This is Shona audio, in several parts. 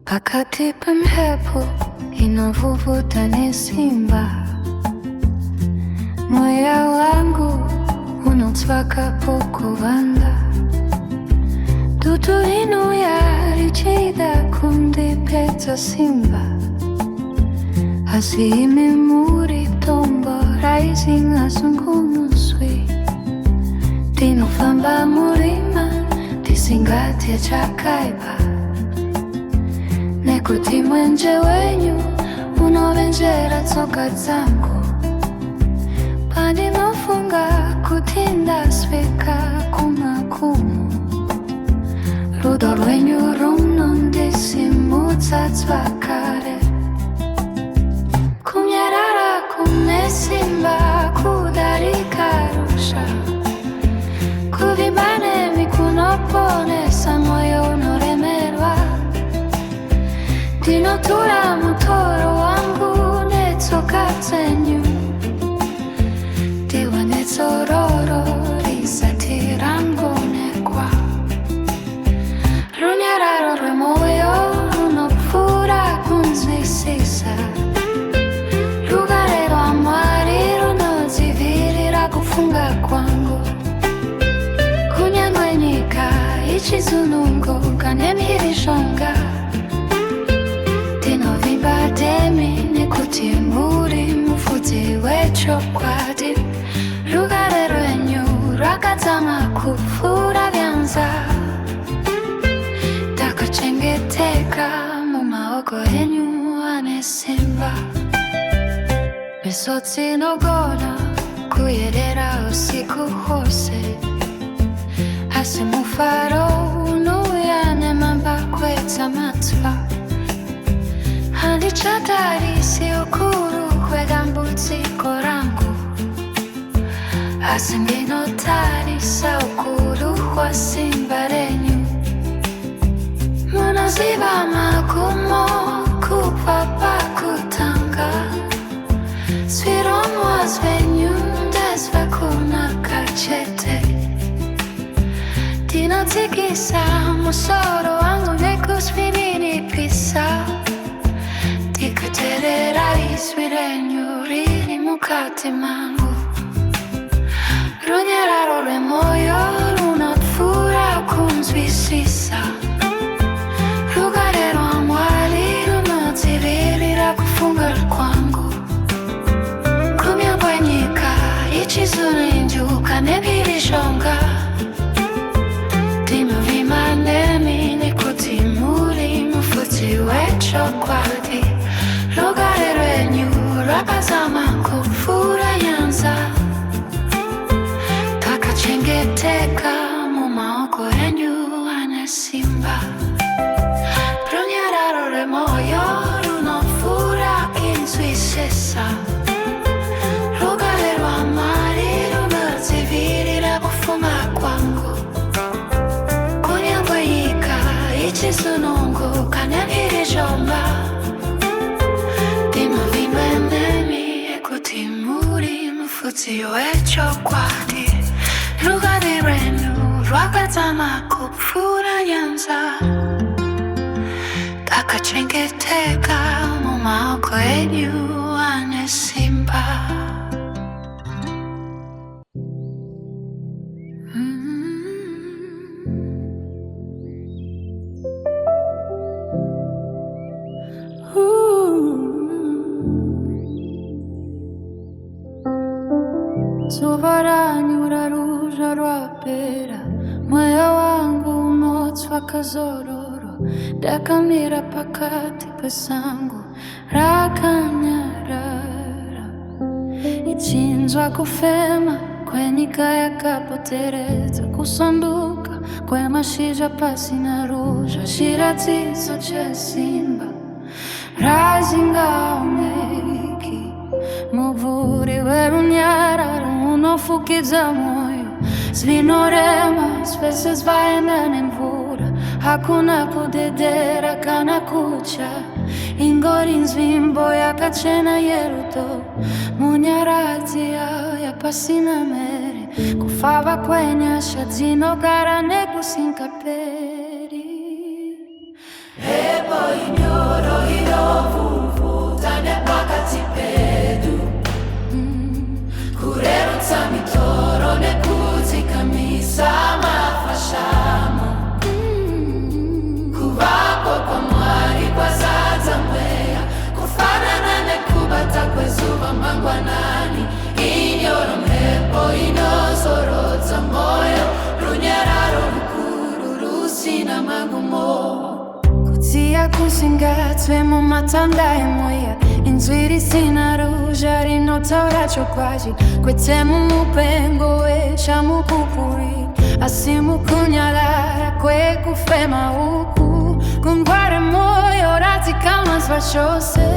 Pakati pa mhepo inavuvuta ni simba, moyo wangu unataka kuvanda. Dudu inu yarijida kundipeta simba, asime muri tombo rising asungumuswi. Dinofamba murima disingatia chakaiba, kuti mwenje wenyu unovenjera tsoka dzangu, pandinofunga kuti ndasvika kumakumu. Rudo rwenyu runondisimudza dzvakare, kunyarara kune simba kudarika rusha, kuvimba nemi kunoponesa moyo unoremerwa. Dinotura mutoro wangu netsoka dzenyu, diwa netsororo risati rangonekwa. Runyararo rwemoyo runopfura kunzwisisa, rugare rwa Mwari runodzivirira kufunga kwangu. Kunyangwe nyika ichizununguka nemhirishonga, demi nekuti muri mufudzi wechokwadi. Rugare rwenyu rwakadzama kupfuura vyanza, takachengeteka mumaoko enyu ane simba. Misodzi inogona kuyerera usiku hwose, asi mufaro unouya nemambakwedza matsva. Handichatarisi ukuru hwedambudziko rangu, asi ndinotarisa ukuru hwasimba renyu. Munoziva magumo kubva pakutanga, zviromwa zvenyu ndezva kunaka chete. Ndinotsikisa musoro wangu nekuzvininipisa, ndikateerera izwi renyu riri mukati mangu. Runyararo rwemoyo runopfuura kunzwisisa, rugare rwa Mwari runodzivirira kufunga kwangu. Kunyangwe nyika ichizununguka nemhirishonga, ndinovimba nemi nekuti muri mufudzi wechokwadi. Rugare rwenyu rwakadzama kupfuura nyanza, takachengeteka mumaoko enyu ane simba. Runyararo rwemoyo runopfuura kunzwisisa, rugare rwa Mwari runodzivirira kufunga kwangu. Kunyangwe nyika ichizununguka nemhirishonga, mufudzi wechokwadi. Rugare rwenyu rwakadzama kupfuura nyanza, takachengeteka mumaoko enyu ane simba. Zuva ranyura ruzha rwapera, moyo wangu unotsva kazororo. Ndakamira pakati pesango rakanyarara, ichinzwa kufema kwenyika yakapoteredza, kusanduka kwemashizha pasina ruzha. Chiratidzo chesimba razingaoneki, muvuri werunyararo unofukiza moyo. Zvinorema zvese zvaenda nemvura, hakuna kudedera kana kucha. Ingori nzvimbo yakachena yerudo, munyaradzi yapasina mere. Kufava kwenyasha dzinogara nekusingaperi. Mhepo inyoro inovhuvhuta nepakati pedu, kurerutsa mitoro nekudzikamisa mafashamo. Kuvapo kwaMwari kwazadza mweya, kufanana nekubata kwezuva mangwanani. Inyoro mhepo inozorodza moyo, runyararo rukuru rusina magumo. Kudziya kusingatsve mumatanda emweya, inzwi risina ruzha rinotaura chokwadi. Kwete mumupengo wechamupupuri, asi mukunyarara kwekufema uku. Kungwara moyo ratikamazva chose,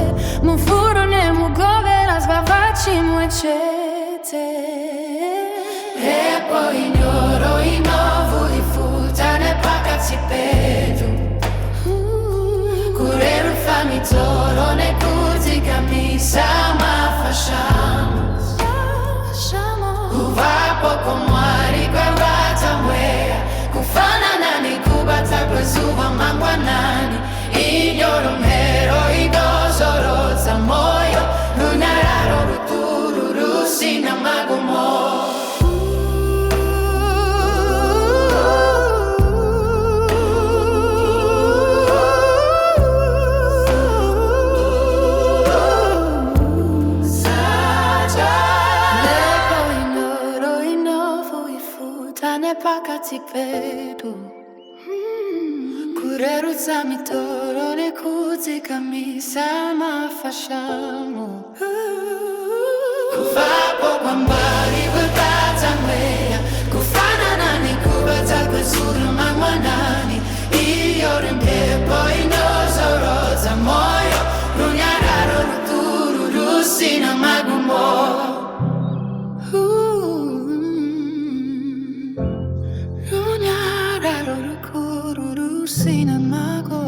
mufuro nemugovera zvabva chimwe chete. Mhepo inyoro inovhuvhuta nepakati pedu, kurerutsa mitoro nekudzikamisa mafashamo. Kuvapo kwaMwari kwavadza mweya, kufanana nekubata kwezuva mangwanani. Inyoro mhero inozorodza moyo, runyararo rukuru rusina magumo. Pakati pedu, kurerutsa mitoro nekudzikamisa mafashamo. Kuvapo kwaMwari kwavadza mweya, kufanana nekubata kwezuva mangwanani. Inyoro mhepo inozorodza moyo, runyararo rukuru rusina magumo. Sina mago.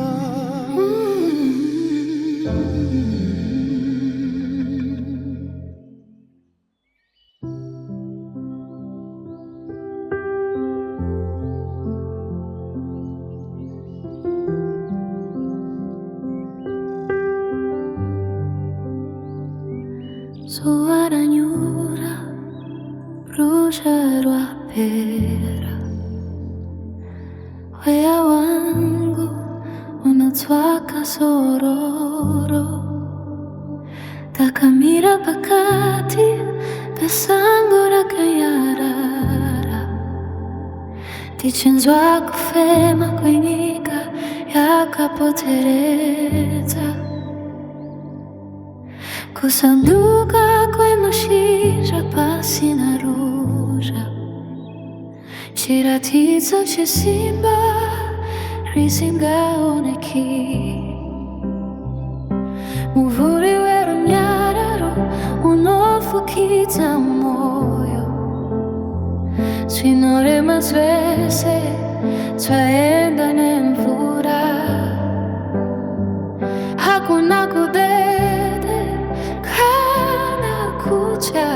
Suara nyura, bruciarò a pera. Wea wangu unatswaka sororo, takamira pakati pesango rakayarara. Tichinzwa kufema kwenyika yakapoteredza, kusanduka kwemashizha pasina ruzha. Chiratidzo chesimba risingaoneki, muvuri werunyararo unofukidza moyo. Zvinorema zvese zvaenda nemvura, hakuna kudede kana kucha.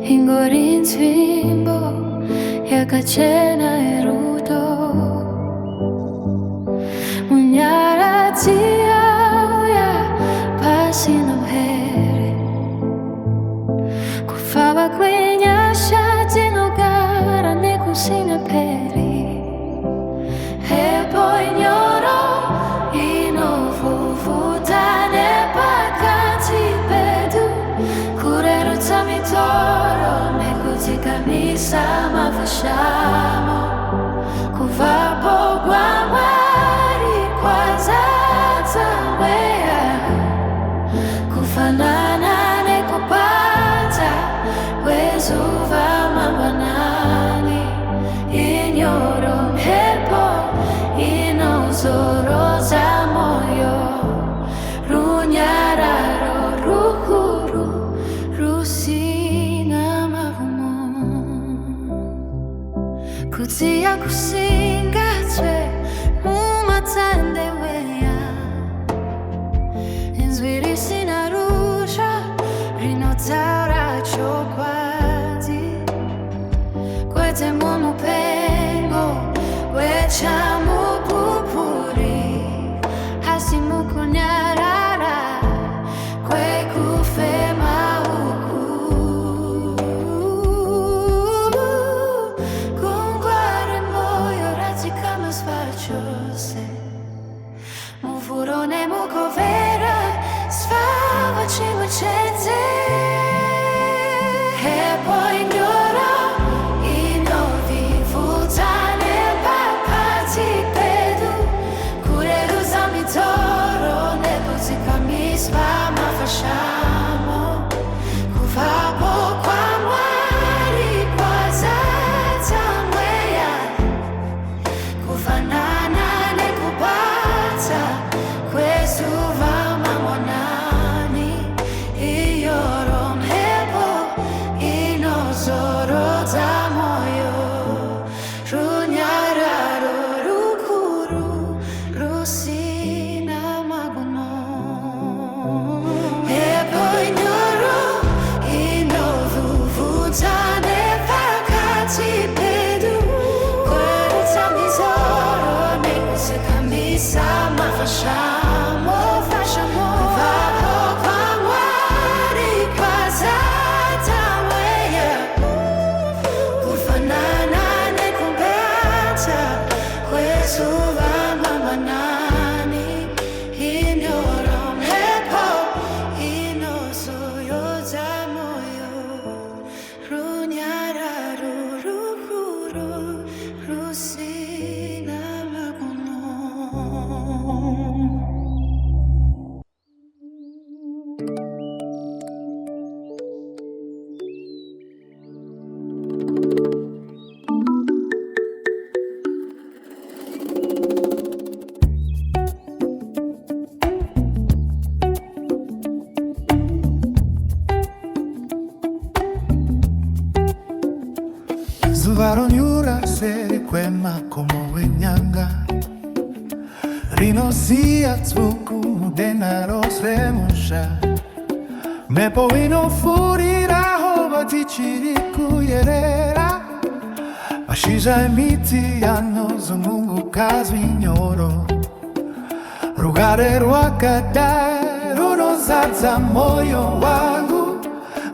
Ingori nzvimbo yakachena yerudo, munyaradzi auya pasina here. Kufava kwenyasha dzinogara nekusingaperi. Mhepo inyoro inovhuvhuta nepakati pedu, kurerutsa mitoro nekudzikamisa mafashamo. Kuvapo kwaMwari kwazadza mweya, kufanana nekubata kwezuva mangwanani. Inyoro mhepo inozorodza moyo, runyararo rukuru rusina kutia kusinga twe mumatande weya inzwiri sinarusha rinotara chokwadi kwete mupengo wecha mupupuri hasi mukunyarara kwe kufema huku kungware moyo ratikama sfacciose muvurone mukovera sfava cimucenze e poi ignora i novi vutane papati pedu kureru zamitoro nebutika misva ma facciamo kuvapo kwa mwari kwazata mweya kufanana nekupata kwesuva mamonani iyoromhepo inozoro za moyo runyararo rukuru rusina magumo epo ignoro inovuvutane pakati pedu kweruta mizoro nekusekamisa mafashamo vapo kwa mwari kwazata mweya kufanana nekumpata kwezuva mamanani inyoromhepo inozoyoza moyo runyararo rukuru rusina magumo. Svaronyura seri kwema como wenyanga rinosia tsuku denaros remusha mepo inofurira hova tichirikuyerera mashiza emiti yanozunguka zvinyoro rugare rwakadai runosadza moyo wangu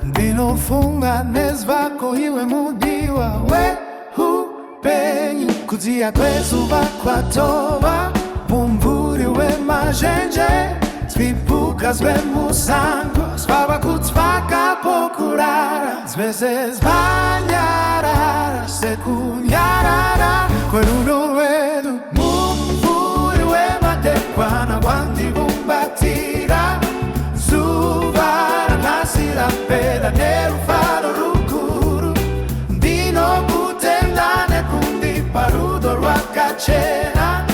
ndinofunga nezvako iwe mudiwa weupenyu kudziya kwezuva kwatova mumvuri wemazhenje zvipuka zvemusango zvava kutsvaka pokurara zvese zvanyarara sekunyarara kwerudo rwedu mumvuri wemadekwana wandivumbatira zuva ranhasi rapera nerufaro rukuru ndinokutenda nekundipa rudo rwakachena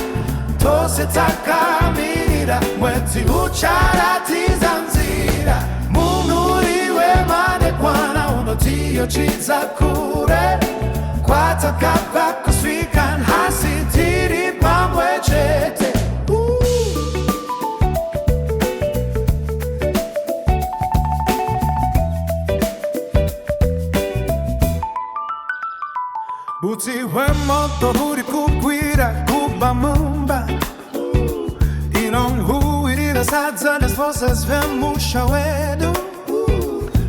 tose takamirira mwedzi ucharatidza nzira munhuri wemadekwana unotiyochidza kure kwatakabva kusvika nhasi tiri pamwe chete. Butsi hwemoto huri kukwira kuba mumba inonhuwirira sadza nezvose zvemusha wedu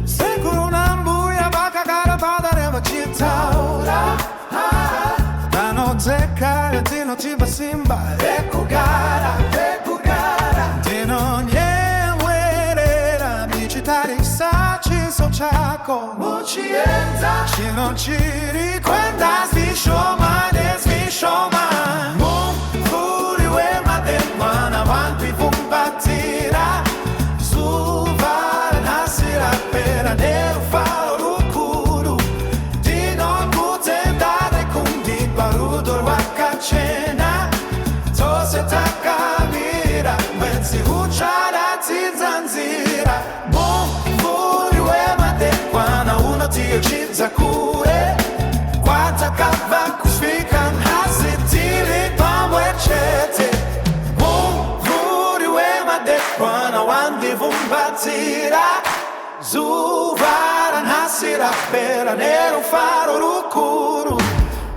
sekuru nambuya vakagara padare vachitaura vanodzeka retinotimba simba rekugara ndinonyemwerera ndichitarisa chiso chako muchienza chino chiri kwenda zvishoma nezvishoma mumvuri wemadekwana wandivumbatira zuva ranhasi rapera nerufaro rukuru ndinokutenda nekundipa rudo rwakachena tose takamira mwedzi ucharatidza nzira mumvuri wemadekwana unotiyochidza kure kwatakabva kusvika hasira pera nero faro rukuru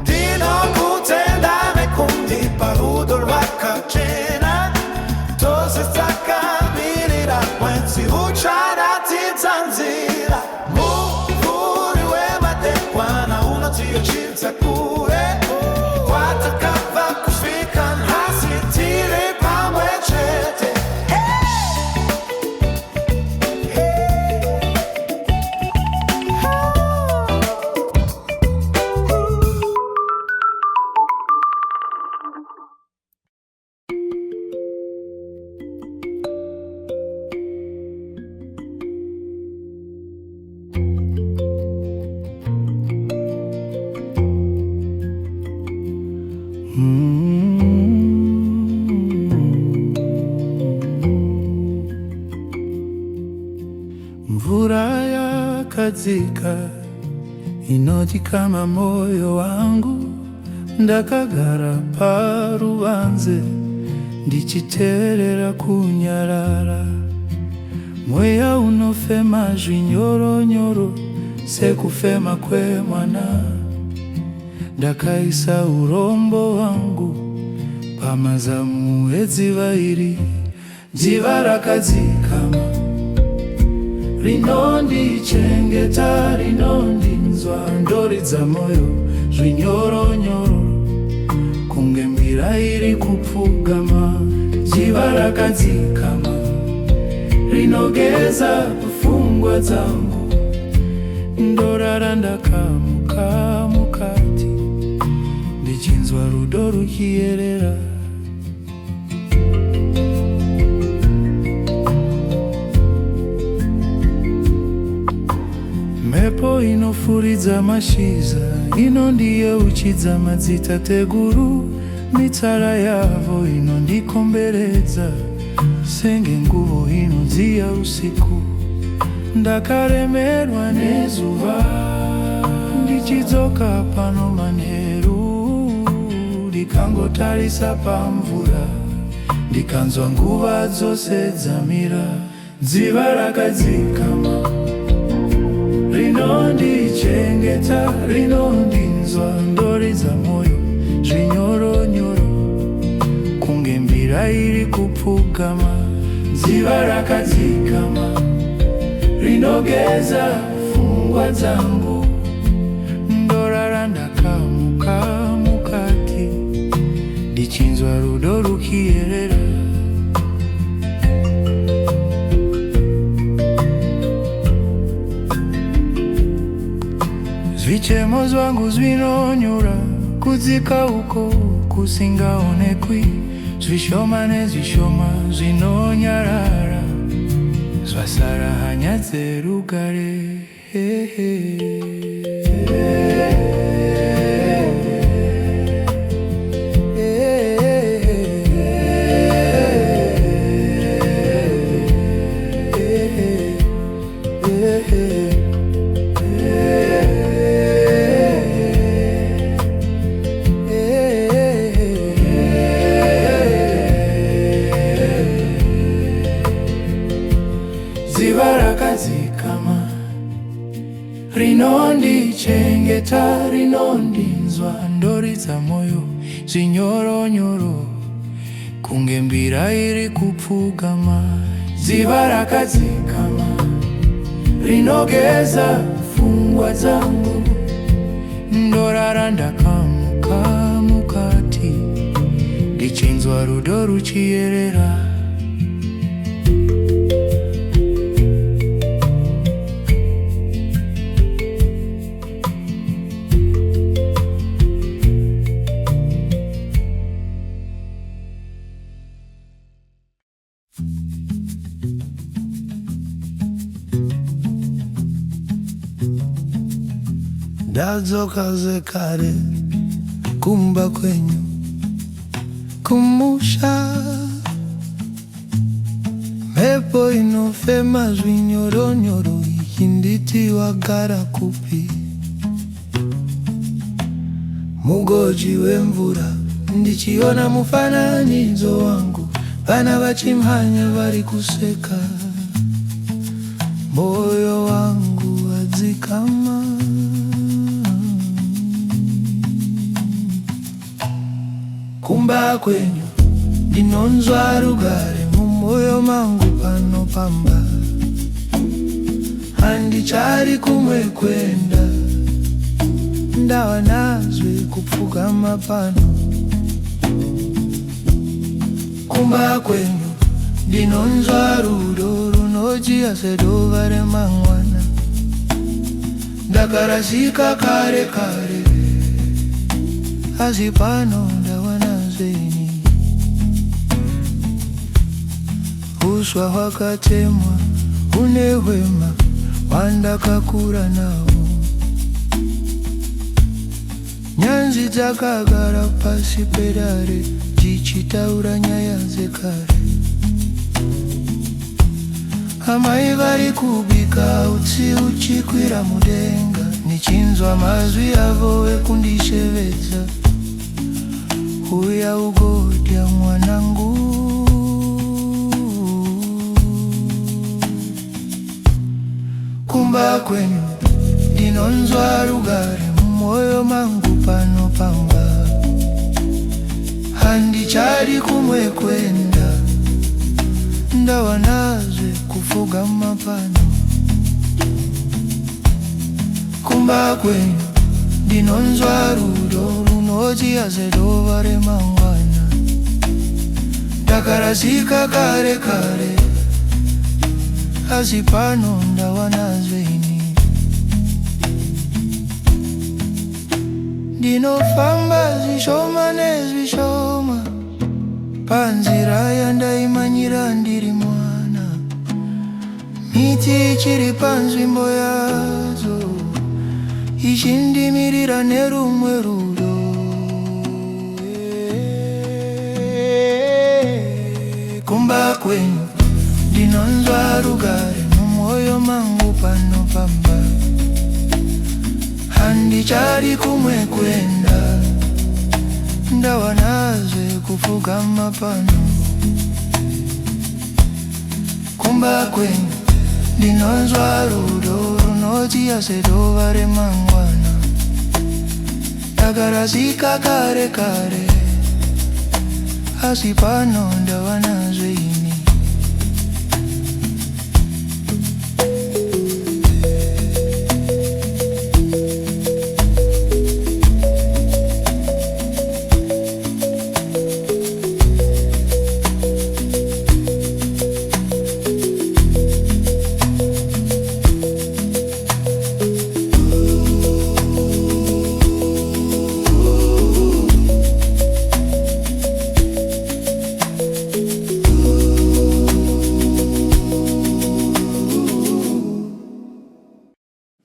dino kutendane kumdipa udol wakachena tose stakamirira wensi uchana tizanzira muvuri wemadekwana unotio chilza kure watakava kufika nhasitire pamwe chete. Mvura yakadzika inoti kama moyo wangu ndakagara paruvanze ndichiteerera kunyarara mweya unofema zvinyoronyoro sekufema kwemwana ndakaisa urombo wangu pamazamu edziva iri dziva rakadzikama rinondichengeta rinondinzwa ndoridza moyo zvinyoronyoro kunge mbira iri kupfugama dziva rakadzikama rinogeza pfungwa dzangu ndorara ndakamuka mukati ndichinzwa rudo ruchiyerera. Mhepo inofuridza mashiza inondiyeuchidza madzitateguru mitsara yavo inondikomberedza senge nguvo inodziya usiku ndakaremerwa nezuva ndichidzoka pano manheru ndikangotarisa pamvura ndikanzwa nguva dzose dzamira dziva rakadzikama rinondichengeta rinondinzwa ndoridza moyo zvinyoronyoro kunge mbira iri kupfugama dziva rakadzikama rinogeza pfungwa dzangu ndorara ndakamuka mukati ndichinzwa rudo rukiyerera. Zvichemo zvangu zvinonyura kudzika uko kusingaonekwi zvishoma nezvishoma zvinonyarara zvasara hanya dzerugare. Dziva rakadzikama rinondichengeta rinondinzwa ndoridza moyo zvinyoronyoro kunge mbira iri kupfugama dziva rakadzikama rinogeza pfungwa dzangu ndorara ndakamuka mukati ndichinzwa rudo ruchiyerera. Ndadzoka zekare kumba kwenyu kumusha mhepo inofema zvinyoronyoro ichinditi wagara kupi mugoji wemvura ndichiona mufananidzo wangu vana vachimhanya vari kuseka moyo wangu wadzikama kumba kwenyu ndinonzwa rugare mumwoyo mangu panopamba. Handichari kumwe kwenda, ndava nazve kupfugama pano. Kumba kwenyu ndinonzwa rudo runojiya sedova remangwana. Ndakarasika kare kare, asi pano ndawana zvenyu. Uswa hwakatemwa une hwema wandakakura nawo. Nyanzi dzakagara pasi pedare dzichitaura nyaya dzekare. Amai vari kubika utsi uchikwira mudenga, nichinzwa mazwi avo ekundishevedza. Uya ugodya mwanangu. Kumba kwenyu ndinonzwa rugare mumwoyo mangu panopamba. Handichari kumwe kwenda, ndava nazve kupfugama pano. Kumba kwenyu ndinonzwa rudo runojiya sedova remangwana. Ndakarasika kare kare, asi pano ndawana zvenyu. Ndinofamba zvishoma nezvishoma panzira yandaimanyira ndiri mwana. Miti ichiri panzvimbo yadzo, ichindimirira nerumwe rudo. Kumba kwenyu ndinonzwa rugare mumwoyo mangu panopamba. Handichari kumwe kwenda, ndava nazve kupfugama pano. Kumba kwenyu ndinonzwa rudo runojiya sedova remangwana. Ndakarasika kare kare, asi pano ndava nazvenyu.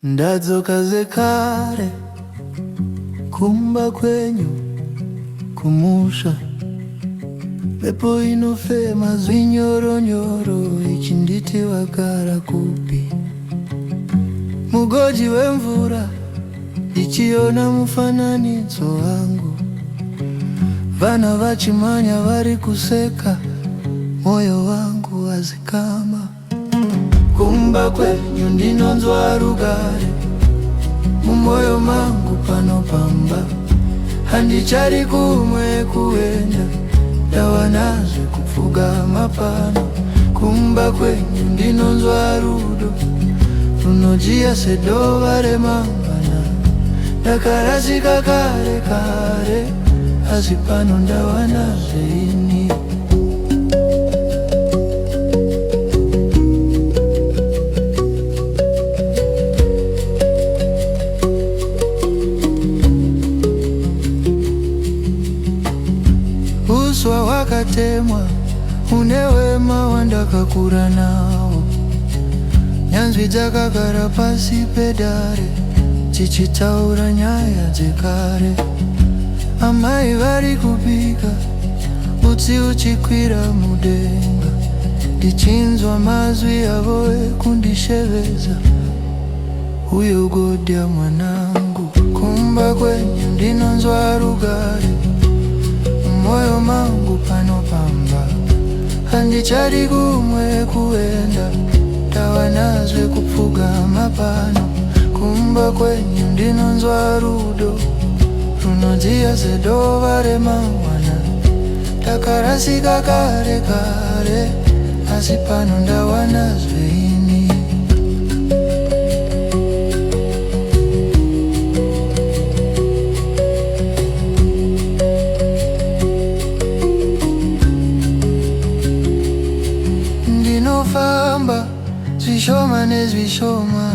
Ndadzoka zekare kumba kwenyu kumusha. Pepo inofema zvinyoronyoro ichinditi wagara kupi. Mugoji wemvura ichiona mufananidzo wangu. Vana vachimanya vari kuseka, moyo wangu wazikama. Kumba kwenyu ndinonzwa rugare mumwoyo mangu panopamba. Handichari kumwe kuenda, ndava nazve kupfugama pano. Kumba kwenyu ndinonzwa rudo runojiya sedova remangwana. Ndakarasika kare kare, asi pano ndava nazvenyu. Uswa wakatemwa une wema wandakakura nawo. Nyanzvi dzakagara pasi pedare dzichitaura nyaya dzekare. Amai vari kubika utsi uchikwira mudenga, ndichinzwa mazwi avo ekundishevedza. Uyo ugodya mwanangu. Kumba kwenyu ndinonzwa rugare mumwoyo mangu panopamba. Handichari kumwe kuenda, ndava nazve kupfugama pano. Kumba kwenyu ndinonzwa rudo runojiya sedova remangwana. takarasika kare kare, asi pano ndawana zveini. Ndinofamba zvishoma nezvishoma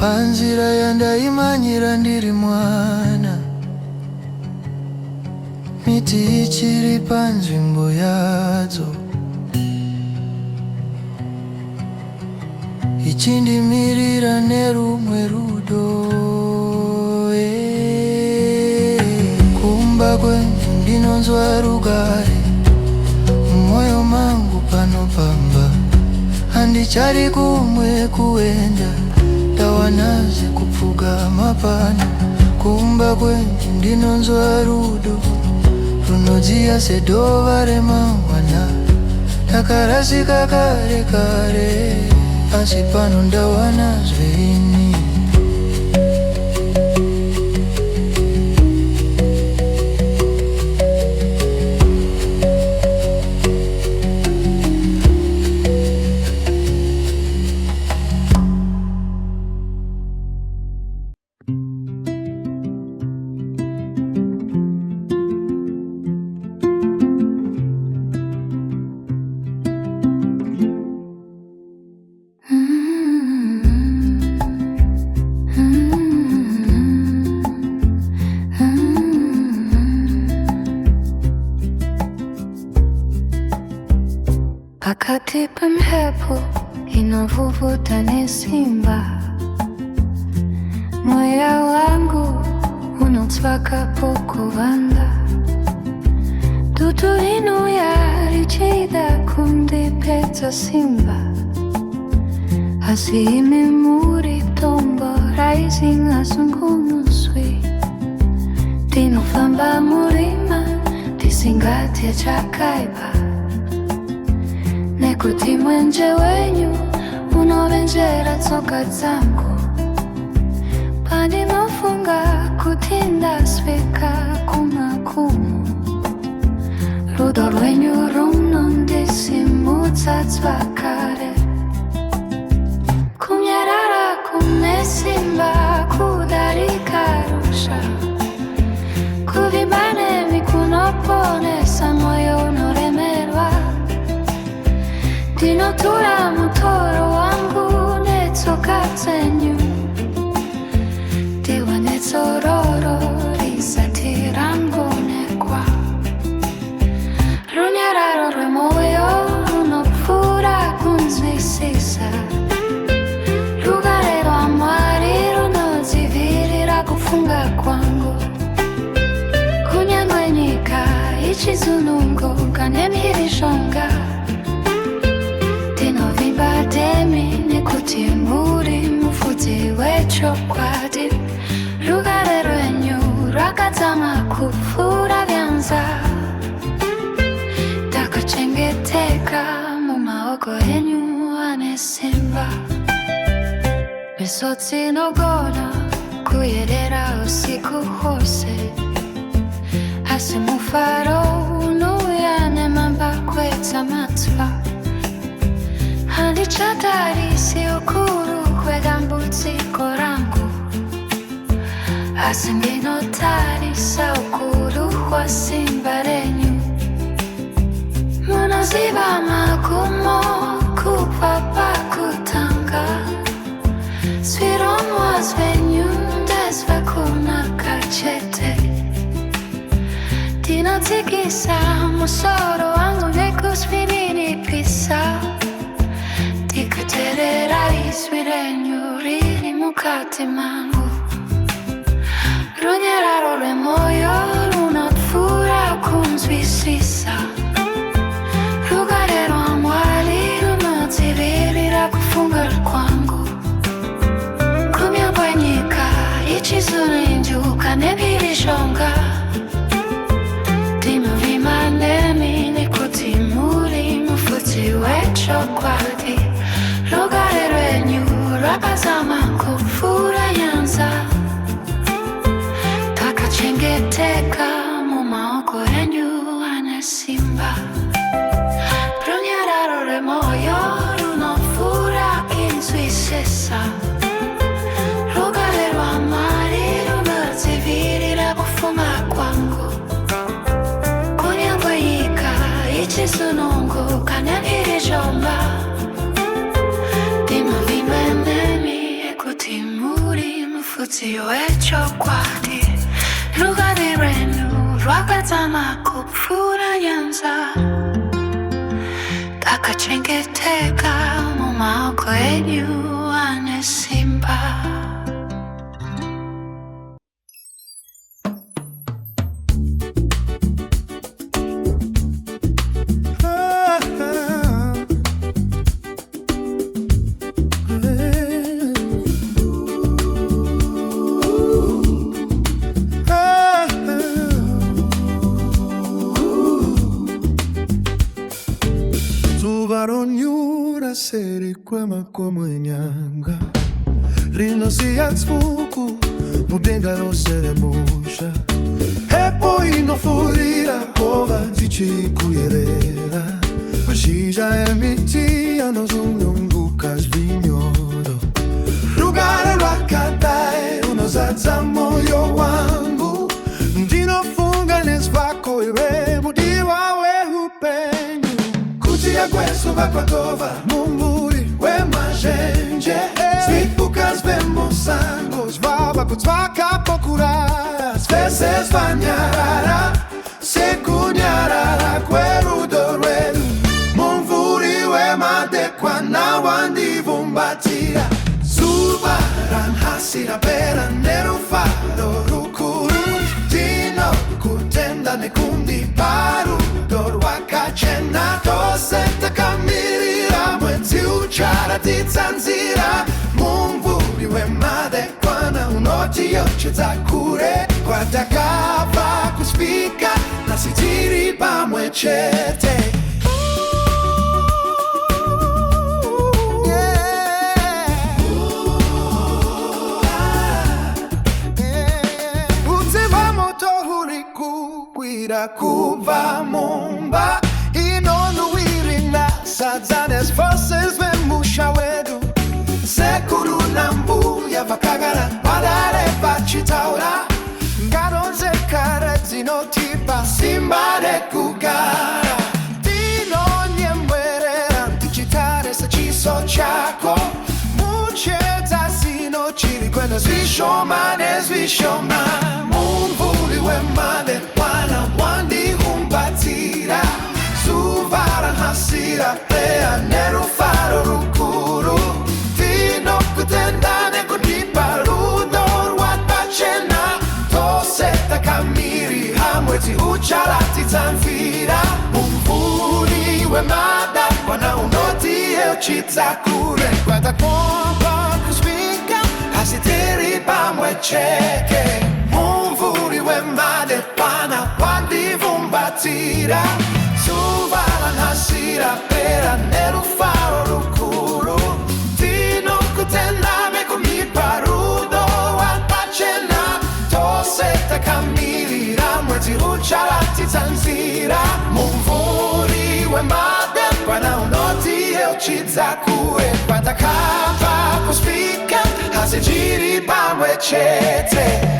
panzira yandaimanyira ndiri mwana, miti ichiri panzvimbo yadzo, ichindimirira nerumwe rudo. Kumba kwenyu ndinonzwa rugare, mumwoyo mangu panopamba, handichari kumwe kuenda, ndawanaze kupfugama pano. Kumba kwenyu ndinonzwa rudo, runodziya sedova remangwana, takarasika kare kare, asi pano ndawana zveini. Pakati pemhepo inavuvuta ni simba, moyo wangu unautwakapo kuvanda, dudu ino yarijida kundipeta simba, hasi imemuri tombo rising asungunuswi, tinofamba murima tisingatia chakaiba, nekuti mwenje wenyu unovenjera tsoka dzangu, pandinofunga kuti ndasvika kumakumo, rudo rwenyu runondisimudza dzvakare, kunyarara kune simba kudarika rusha, kuvimba nemi kunoponesa moyo unoremerwa, ndinotura mutoro wangu netsoka dzenyu, ndiwe netsororo risati rangonekwa, runyararo rwemoyo runopfuura kunzwisisa, rugare rwa Mwari runodzivirira kufunga kwangu, kunyangwe nyika ichizununguka nemhirishonga, ndinovimba demi nekuti muri mufudzi wechokwadi, rugare rwenyu rwakadzama kupfuura vyanza, takachengeteka mumaoko enyu ane simba, misodzi inogona kuyerera usiku hwose, asi mufaro unouya nemambakwe matsva, handichatarisi ukuru hwedambudziko rangu, asi ndinotarisa ukuru hwasimba renyu. Munoziva magumo kubva pakutanga, zviromwa zvenyu ndezva kunaka chete, ndinodzikisa musoro wangu nekuzvininipisa, ndikateerera izwi renyu riri mukati mangu, runyararo rwemoyo runopfuura kunzwisisa, rugare rwa Mwari runodzivirira kufunga kwangu, kunyangwe nyika ichizununguka nemhirishonga, ndinovimba nemi nekuti muri mufudzi wechokwadi, rugare rwenyu rwakadzama kupfuura nyanza, takachengeteka ziwe chokwadi lugha rwenu rwakazama kupfura nyanza takachengeteka mu maoko yenyu ane simba. Seri kwema komwenyanga Rino siyatsfuku Mudenga roseremusha Hepo inofurira Hova tichikuyerera Mashija emitia Nozunungukas vinyoro Rugare rwakatae Unozaza moyo wangu Ndinofunga nesvako iwe Mudiwa wehupenyu Kutia kwesu vakwatova Mumburi wemajenje Svipukas vemosangos Vava kutvaka pokuras Veses vanyarara Sekunyarara Kwerudo rwedu Mumburi wemadekwana Wandivumbatira Zuvaran hasira Pera nerufaro rukuru Dino kutenda nekundi paru Dorwakachena Toseta kamirira Mwenzi uchara titsanzira Mumvuri wemadekwana Unoti yocheta kure Kwatakava kuspika Nasitiri pamwe chete Kuva mumba Inonu irina Sadzanes forces Vemusha wedu Sekuru nambu Yavakagara Padare pachitaura Ngaronze kare Zinotipa Simbare kugara Dino nyemwerera Tichitare sachiso chako Mucheta zino chiri Kwenda zvishomane zvishoma Mumvuri wemade Wandihumbatira Suvara hasira Pea nerufaro rukuru Vino kutendane kunipa Rudo watachena Toseta kamiri Hamweti ucharati tanfira Mumvuri wemada Wana unoti uchitsakure Kwata kompa kuspika Hasitiri pamwe cheke Mumvuri wemade Pana wandivumbatira Suvala nasira Pera nerufaro rukuru Dino kutendame kunipa Rudo watachena Toseta kamirira Mwezi ucharati tanzira Mumvuri wemade Pana unoti uchitsakue Kwatakava kuspika Hasijiri pamwe chete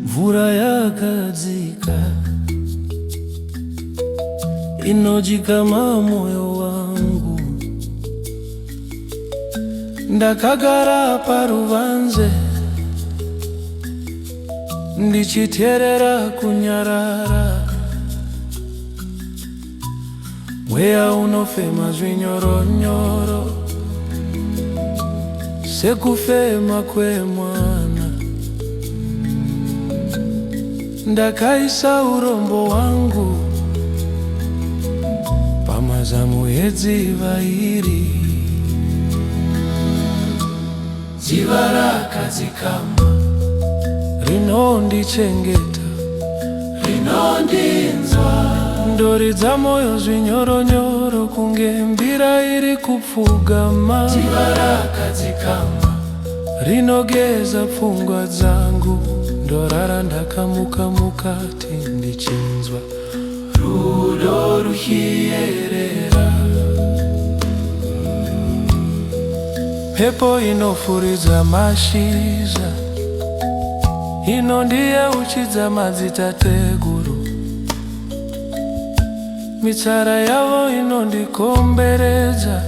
Mvura yakadzika inojikama moyo wangu, ndakagara paruvanze ndichiterera kunyarara, mweya unofema zvinyoronyoro sekufema kwemwana. Ndakaisa urombo wangu pamazamu edziva iri, dziva rakadzikama rinondichengeta rinondinzwa ndori dza moyo zvinyoronyoro kunge mbira iri kupfugama dziva rakadzikama rinogeza pfungwa dzangu ndorara ndakamuka mukati ndichinzwa rudo ruchiyerera mhepo inofuridza mashizha inondiyeuchidza madzitateguru mitsara yavo inondikomberedza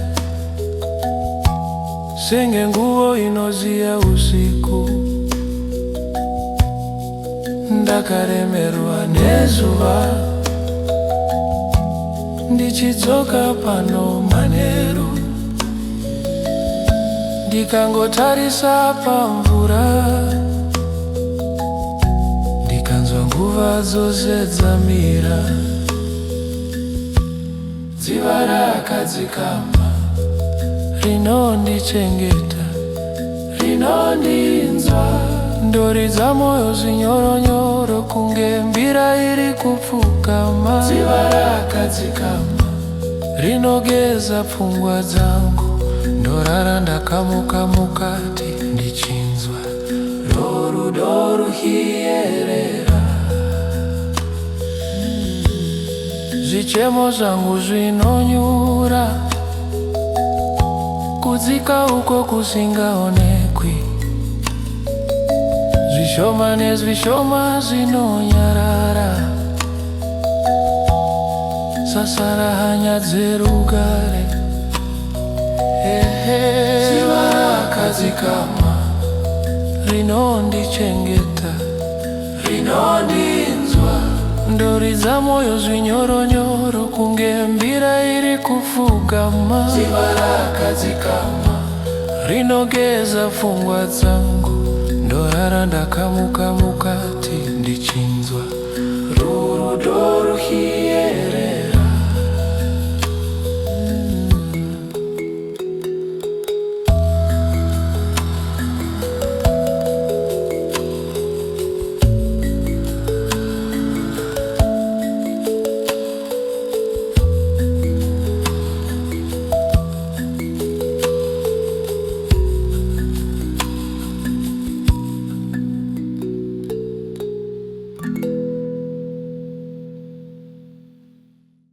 senge nguvo inoziya usiku ndakaremerwa nezuva ndichidzoka pano manheru ndikangotarisa pamvura ndikanzwa nguva dzose dzamira dziva rakadzikama rinondichengeta rinondinzwa ndori dza moyo zvinyoronyoro kunge mbira iri kupfugama dziva rakadzikama rinogeza pfungwa dzangu ndorara ndakamuka mukati ndichinzwa rudo ruchiyerera zvichemo zvangu zvinonyura kudzika uko kusingaonekwi zvishoma nezvishoma zvinonyarara sasara hanya dzerugare dziva rakadzikama rinondichengeta rinondinzwa ndori dza moyo zvinyoronyoro kunge mbira iri kupfugama dziva rakadzikama rinogeza pfungwa dzangu ndorara ndakamuka mukati ndichinzwa